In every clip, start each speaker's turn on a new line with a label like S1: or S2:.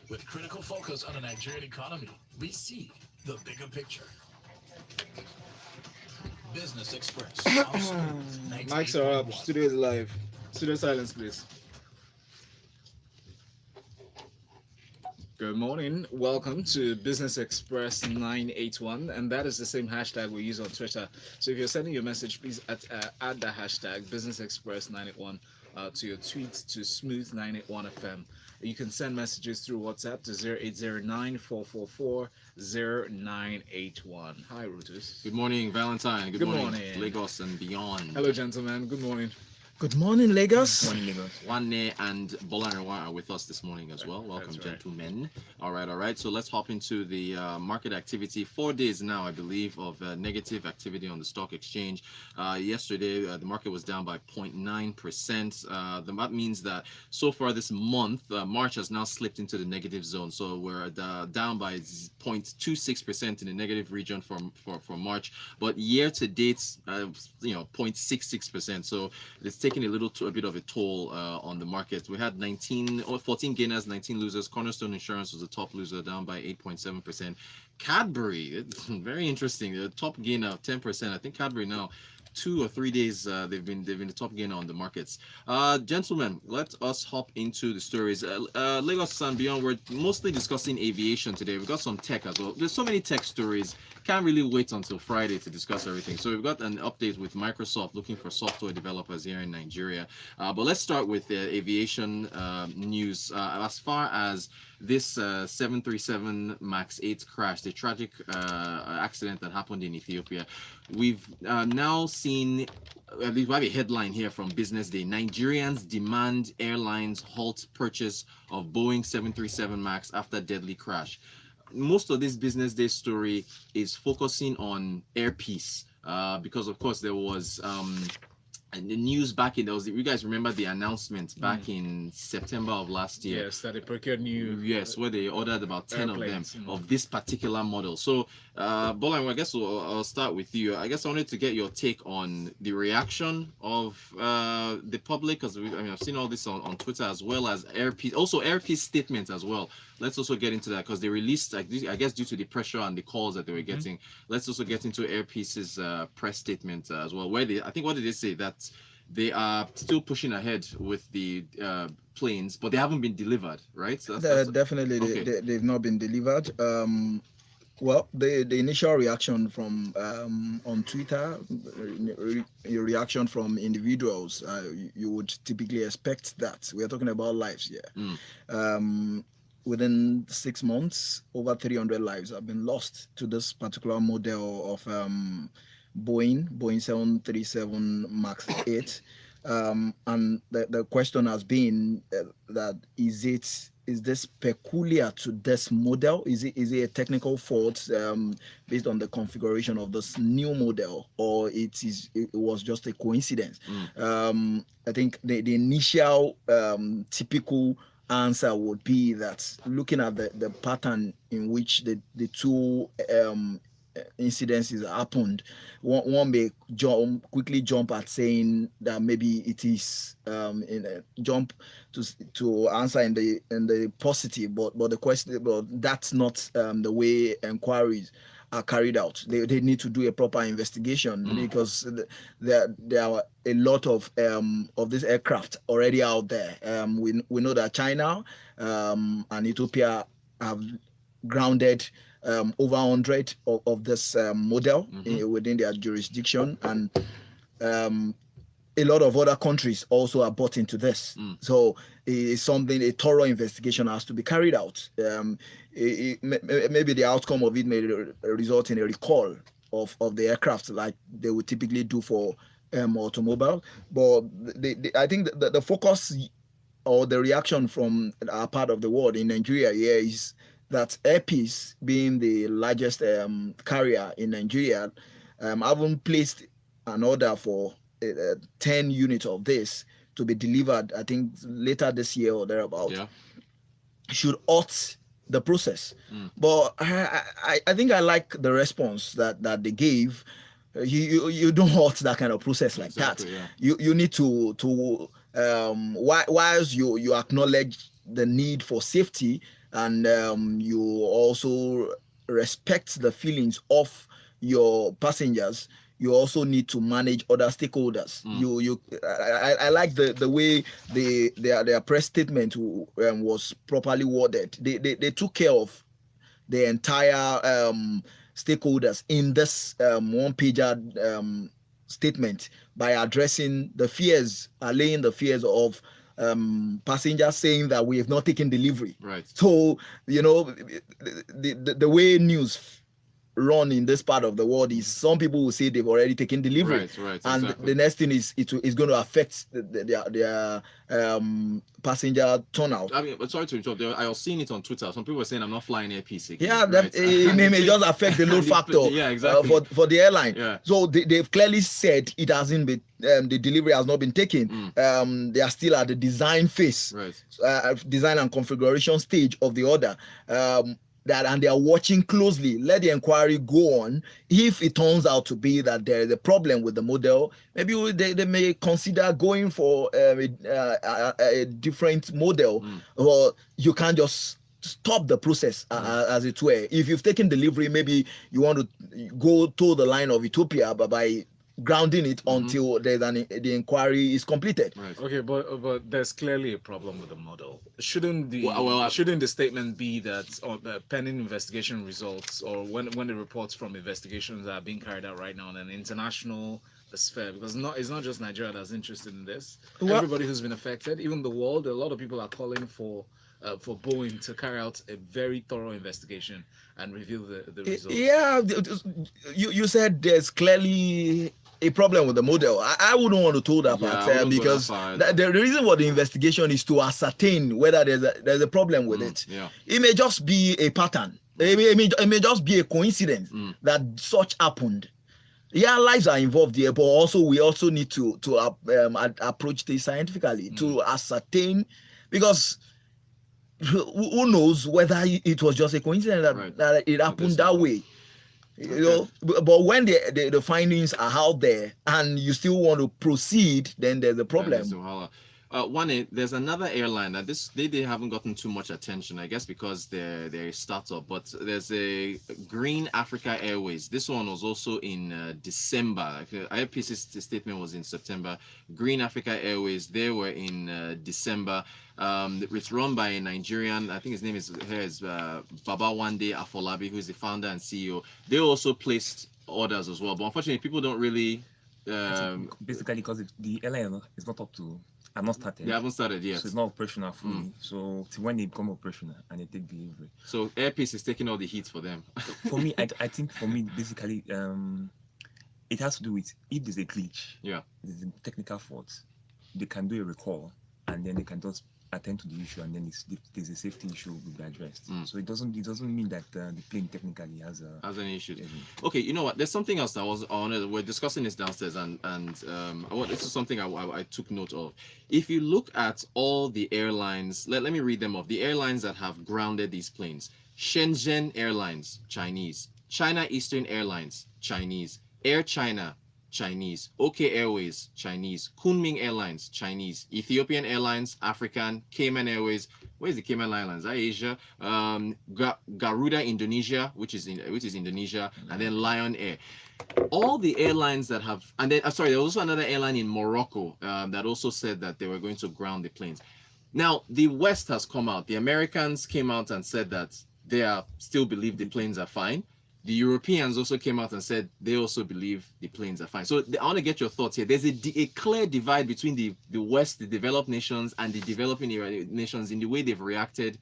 S1: With critical focus on the Nigerian economy, we see the bigger picture. Business Express.
S2: Mics are up. Studio is live. Studio silence, please. Good morning. Welcome to Business Express 981, and that is the same hashtag we use on Twitter. So if you're sending your message, please add the hashtag Business Express 981 to your tweet to Smooth 981 FM. You can send messages through WhatsApp to 0809 444 0981. Hi, Rotus.
S3: Good morning, Valentine. Good morning, Lagos and beyond.
S2: Hello, gentlemen. Good morning.
S4: Good morning, Lagos.
S2: Good morning, Lagos.
S3: Wane and Bolanrewa are with us this morning as well. Welcome,
S2: right.
S3: gentlemen. All right. So let's hop into the market activity. 4 days now, I believe, of negative activity on the stock exchange. Yesterday, the market was down by 0.9%. That means that so far this month, March has now slipped into the negative zone. So we're down by 0.26% in the negative region for March. But year to date, 0.66%. So it's taking a bit of a toll on the market. We had 14 gainers, 19 losers. Cornerstone Insurance was the top loser, down by 8.7%. Cadbury, very interesting. The top gainer of 10%. I think Cadbury now 2 or 3 days they've been the top gainer on the markets. Gentlemen, let us hop into the stories. Lagos and beyond, we're mostly discussing aviation today. We've got some tech as well. There's so many tech stories. Can't really wait until Friday to discuss everything. So we've got an update with Microsoft looking for software developers here in Nigeria. But let's start with aviation news. As far as this 737 MAX 8 crash, the tragic accident that happened in Ethiopia, we've now seen, at least we have a headline here from Business Day: Nigerians demand airlines halt purchase of Boeing 737 MAX after deadly crash. Most of this Business Day story is focusing on Air Peace because, of course, there was and the news back in those. You guys remember the announcement back in September of last year?
S2: Yes, that they procured new.
S3: Yes, where they ordered about 10
S2: airplanes,
S3: of them of this particular model. So, Bolan, I guess I'll start with you. I guess I wanted to get your take on the reaction of the public, because I've seen all this on Twitter, as well as Air Peace, also Air Peace statement as well. Let's also get into that, because they released, I guess, due to the pressure and the calls that they were getting. Let's also get into Air Peace's press statement as well, where I think, what did they say? That they are still pushing ahead with the planes, but they haven't been delivered, right? So
S4: definitely,
S3: okay.
S4: they've not been delivered. Well, the initial reaction from on Twitter, reaction from individuals, you would typically expect that. We are talking about lives here. Within 6 months, over 300 lives have been lost to this particular model of Boeing 737 MAX 8. And the question has been that is this peculiar to this model? Is it a technical fault based on the configuration of this new model, or it was just a coincidence? I think the initial typical answer would be that, looking at the pattern in which the two incidences happened, one may quickly jump at saying that maybe it is jump to answer in the positive, but the question, but that's not the way inquiries are carried out. They need to do a proper investigation, because there are a lot of this aircraft already out there. We know that China and Ethiopia have grounded over 100 of this model within their jurisdiction, and a lot of other countries also are bought into this. So it's something, a thorough investigation has to be carried out. Maybe the outcome of it may result in a recall of the aircraft, like they would typically do for automobile. But I think the focus or the reaction from our part of the world in Nigeria here is that Air Peace, being the largest carrier in Nigeria, haven't placed an order for 10 units of this to be delivered, I think, later this year or thereabout.
S3: Yeah.
S4: Should halt the process.
S3: Mm.
S4: But I think I like the response that they gave. You don't halt that kind of process like
S3: Exactly,
S4: that.
S3: yeah.
S4: You need to whilst you acknowledge the need for safety, and you also respect the feelings of your passengers, you also need to manage other stakeholders. I like the way their press statement was properly worded. They took care of the entire stakeholders in this one pager statement by addressing the fears, allaying the fears of passengers saying that we have not taken delivery.
S3: Right.
S4: So, the way news run in this part of the world is some people will say they've already taken delivery,
S3: Right,
S4: and
S3: exactly.
S4: the next thing is it's going to affect their passenger turnout.
S3: I mean, but sorry to interrupt. I was seeing it on Twitter. Some people were saying I'm not flying Air Peace again.
S4: Yeah,
S3: right?
S4: it may just affect the load factor.
S3: Yeah, exactly.
S4: For the airline.
S3: Yeah.
S4: So they've clearly said it hasn't been the delivery has not been taken. They are still at the design phase,
S3: Right.
S4: Design and configuration stage of the order. And they are watching closely. Let the inquiry go on. If it turns out to be that there is a problem with the model, maybe they may consider going for a different model, or you can't just stop the process as it were. If you've taken delivery, maybe you want to go to the line of Ethiopia by grounding it until the inquiry is completed.
S3: Right.
S2: Okay, but there's clearly a problem with the model. Shouldn't the statement be that pending investigation results, or when the reports from investigations are being carried out right now in an international sphere, because it's not just Nigeria that's interested in this.
S4: Well,
S2: everybody who's been affected, even the world, a lot of people are calling for Boeing to carry out a very thorough investigation and reveal the results.
S4: Yeah, you said there's clearly a problem with the model. I wouldn't want to told that part because the reason for the investigation is to ascertain whether there's a problem with it.
S3: Yeah.
S4: It may just be a pattern. It may just be a coincidence that such happened. Yeah, lives are involved here, but also we also need to approach this scientifically to ascertain, because who knows whether it was just a coincidence that it happened that way. You know, but when the findings are out there and you still want to proceed, then there's a problem.
S3: There's another airline that they haven't gotten too much attention, I guess, because they're a startup. But there's a Green Africa Airways. This one was also in December. IFPC's statement was in September. Green Africa Airways, they were in December. It's run by a Nigerian. I think his name is Babawande Afolabi, who is the founder and CEO. They also placed orders as well, but unfortunately, people don't really.
S5: Basically, because the airline is not up to. Have not started.
S3: They haven't started yet.
S5: So it's not operational fully. So when they become operational and they take delivery.
S3: So Airpeace is taking all the heat for them.
S5: For me, I think for me, basically, it has to do with if there's a glitch.
S3: Yeah.
S5: There's a technical fault. They can do a recall and then they can just attend to the issue, and then there's a safety issue will be addressed. So it doesn't mean that the plane technically has
S3: an issue. Okay, you know what? There's something else that was on it. We're discussing this downstairs, and this is something I took note of. If you look at all the airlines, let me read them off. The airlines that have grounded these planes: Shenzhen Airlines, Chinese; China Eastern Airlines, Chinese; Air China, Chinese; OK Airways, Chinese; Kunming Airlines, Chinese; Ethiopian Airlines, African; Cayman Airways. Where's the Cayman Islands? Asia. Garuda Indonesia, which is Indonesia, and then Lion Air. All the airlines that have, and then sorry, there was also another airline in Morocco that also said that they were going to ground the planes. Now the West has come out. The Americans came out and said that they still believe the planes are fine. The Europeans also came out and said they also believe the planes are fine. So I want to get your thoughts here. There's a clear divide between the West, the developed nations, and the developing nations in the way they've reacted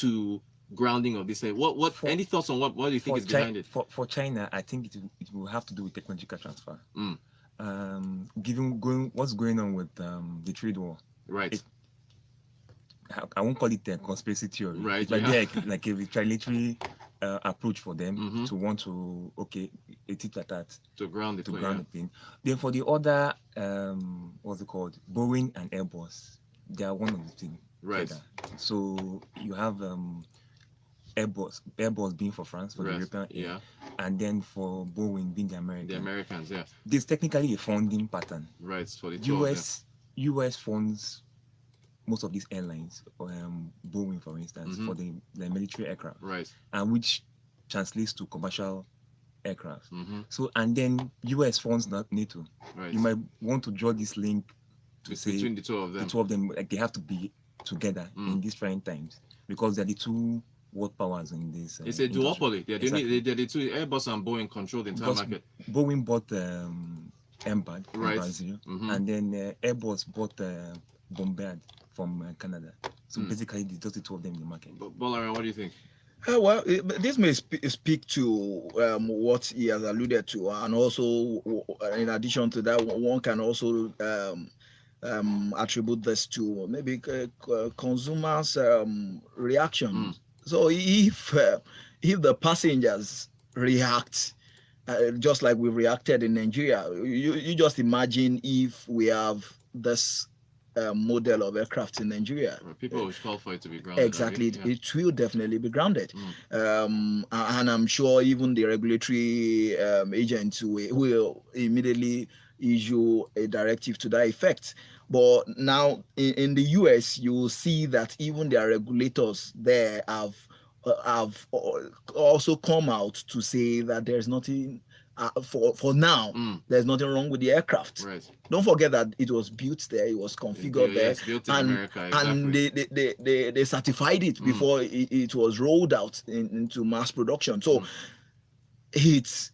S3: to grounding of this. Any thoughts on what do you think is behind it?
S5: For China, I think it will have to do with technological transfer. Given what's going on with the trade war,
S3: right?
S5: I won't call it a conspiracy theory,
S3: right?
S5: But like a retaliatory approach for them to want to
S3: to ground the plane.
S5: Then for the other what's it called, Boeing and Airbus, they are one of the things.
S3: Right.
S5: So you have Airbus being for France, for the
S3: Right.
S5: European,
S3: Yeah.
S5: and then for Boeing being the American.
S3: The Americans, yeah.
S5: There's technically a funding pattern.
S3: Right. For the two of them.
S5: US funds most of these airlines, Boeing, for instance,
S3: Mhm.
S5: for the military aircraft,
S3: Right.
S5: and which translates to commercial aircraft.
S3: Mm-hmm.
S5: So, and then US funds not NATO.
S3: Right.
S5: You might want to draw this link to
S3: It's
S5: say
S3: between the two of them.
S5: the two of them, like, they have to be together in these trying times because they're the two world powers in this.
S3: It's a
S5: industry.
S3: duopoly. They're
S5: Exactly.
S3: the two. Airbus and Boeing control the entire
S5: Because
S3: market.
S5: Boeing bought Embad from
S3: Right.
S5: Brazil,
S3: Mhm.
S5: and then Airbus bought Bombard from Canada. So basically, just the two of them in the market.
S3: Bolarin, what do you think?
S4: Well, this may speak to what he has alluded to, and also in addition to that, one can also attribute this to maybe consumers' reaction. So if the passengers react just like we reacted in Nigeria, you just imagine if we have this model of aircraft in Nigeria.
S3: People will call for it to be grounded.
S4: Exactly,
S3: Yeah.
S4: it will definitely be grounded. And I'm sure even the regulatory agents will immediately issue a directive to that effect. But now in the US, you will see that even their regulators there have also come out to say that there's nothing for now. There's nothing wrong with the aircraft.
S3: Right.
S4: Don't forget that it was built there, it was configured there,
S3: yes, built in America, exactly.
S4: and they certified it before it was rolled out into mass production. So it's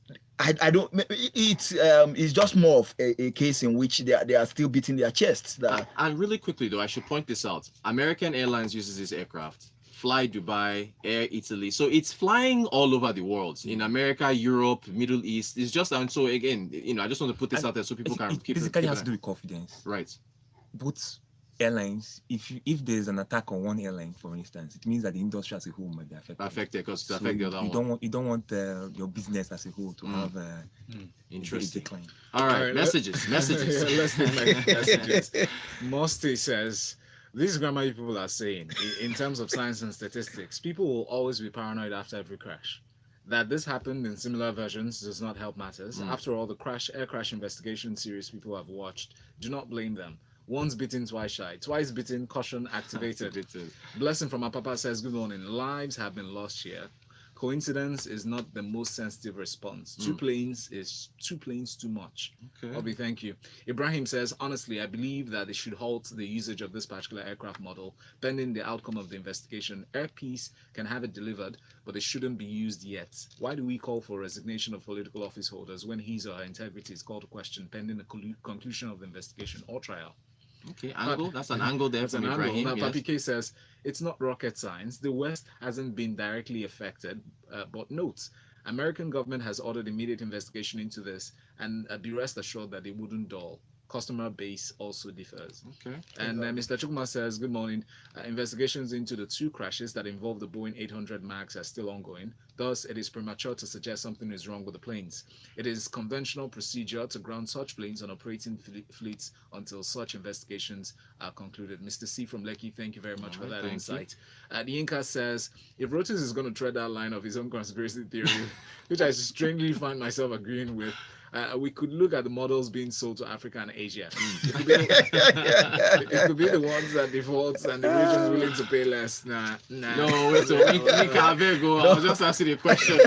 S4: just more of a case in which they are still beating their chests.
S3: And really quickly though, I should point this out. American Airlines uses this aircraft. Fly Dubai, Air Italy. So it's flying all over the world. In America, Europe, Middle East. It's just, and so again, I just want to put this out there so people can keep
S5: basically
S3: it.
S5: Has to do with confidence.
S3: Right.
S5: Both airlines, if there's an attack on one airline, for instance, it means that the industry as a whole might be affected.
S3: Because it affects the other one.
S5: You don't want your business as a whole to have
S3: interesting
S5: decline.
S3: All right, messages.
S2: Let's take messages. Mosty says, these grammar people are saying, in terms of science and statistics, people will always be paranoid after every crash. That this happened in similar versions does not help matters. After all, the air crash investigation series people have watched, do not blame them. Once bitten, twice shy. Twice bitten, caution activated. Blessing from our papa says, good morning. Lives have been lost here. Coincidence is not the most sensitive response. Two planes is two planes too much.
S3: Okay.
S2: Obi, thank you. Ibrahim says, honestly, I believe that they should halt the usage of this particular aircraft model pending the outcome of the investigation. Air Peace can have it delivered, but it shouldn't be used yet. Why do we call for resignation of political office holders when his or her integrity is called to question pending the conclusion of the investigation or trial?
S3: Okay, angle. That's an angle there from Ibrahim.
S2: Now, Papi K says, it's not rocket science. The West hasn't been directly affected, but note, American government has ordered immediate investigation into this, and be rest assured that they wouldn't dull. Customer base also differs.
S3: Okay.
S2: And Mr. Chukuma says, good morning. Investigations into the two crashes that involve the Boeing 800 MAX are still ongoing. Thus, it is premature to suggest something is wrong with the planes. It is conventional procedure to ground such planes on operating fleets until such investigations are concluded. Mr. C from Lekki, thank you very much for that insight. Yinka says, if Rotus is going to tread that line of his own conspiracy theory, which I strangely find myself agreeing with, we could look at the models being sold to Africa and Asia. It could be the ones that default and the regions willing to pay less. Nah.
S3: No, wait, I was just asking a question.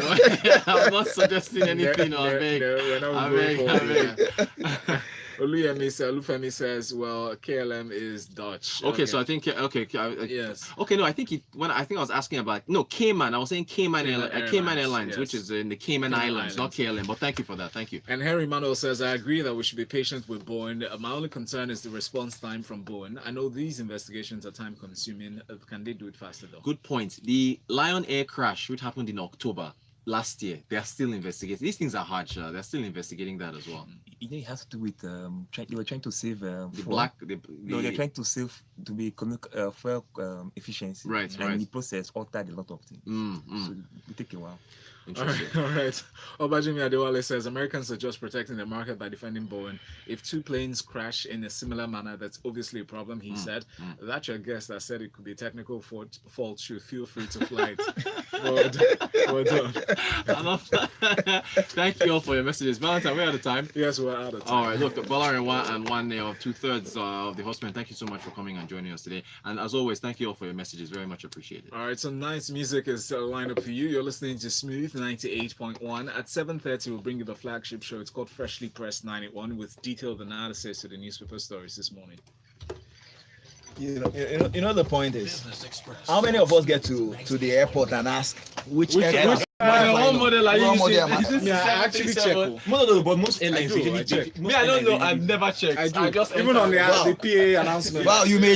S3: I'm not suggesting anything.
S2: We're not going forward. Olufemi says, well, KLM is Dutch.
S3: Okay, so I think
S2: yes.
S3: Okay, no, I think I was asking about Cayman. I was saying Cayman Airlines,
S2: yes.
S3: which is in the Cayman Islands, not KLM. But thank you for that. Thank you.
S2: And Henry Manuel says, I agree that we should be patient with Boeing. My only concern is the response time from Boeing. I know these investigations are time consuming. Can they do it faster though?
S3: Good point. The Lion Air crash, which happened in October last year, they are still investigating. These things are hard, they're still investigating that as well.
S5: it has to do with they were trying to save
S3: The
S5: fuel.
S3: black,
S5: No, they're trying to save to be economic fuel efficiency.
S3: Right,
S5: And
S3: right.
S5: in the process, altered a lot of things. So it take a while.
S2: All right. Obajimi Adewale says Americans are just protecting the market by defending Boeing. If two planes crash in a similar manner, that's obviously a problem, he said. That's your guest that said it could be a technical fault. Should feel free to fly it. Well done.
S3: Thank you all for your messages. Valentine, we're out of time.
S2: Yes, we're out of time.
S3: All right, look, Bola and one of 2/3 of the Horsemen. Thank you so much for coming and joining us today. And as always, thank you all for your messages. Very much appreciated.
S2: All right, so nice music is lined up for you. You're listening to Smooth 98.1. At 7:30, we'll bring you the flagship show. It's called Freshly Pressed 981 with detailed analysis to the newspaper stories this morning.
S4: You know the point is,
S1: Business Express.
S4: how many of us get to the airport and ask which aircraft?
S3: One model are you
S4: One model
S3: using?
S4: am I-
S3: Is this
S2: Yeah, I actually check.
S3: 737?
S5: But most airlines
S2: do,
S5: usually
S2: I check.
S5: check.
S3: Me, I don't know. I've never checked.
S2: I do.
S3: I just
S2: Even on the PA announcement.
S4: Wow, you may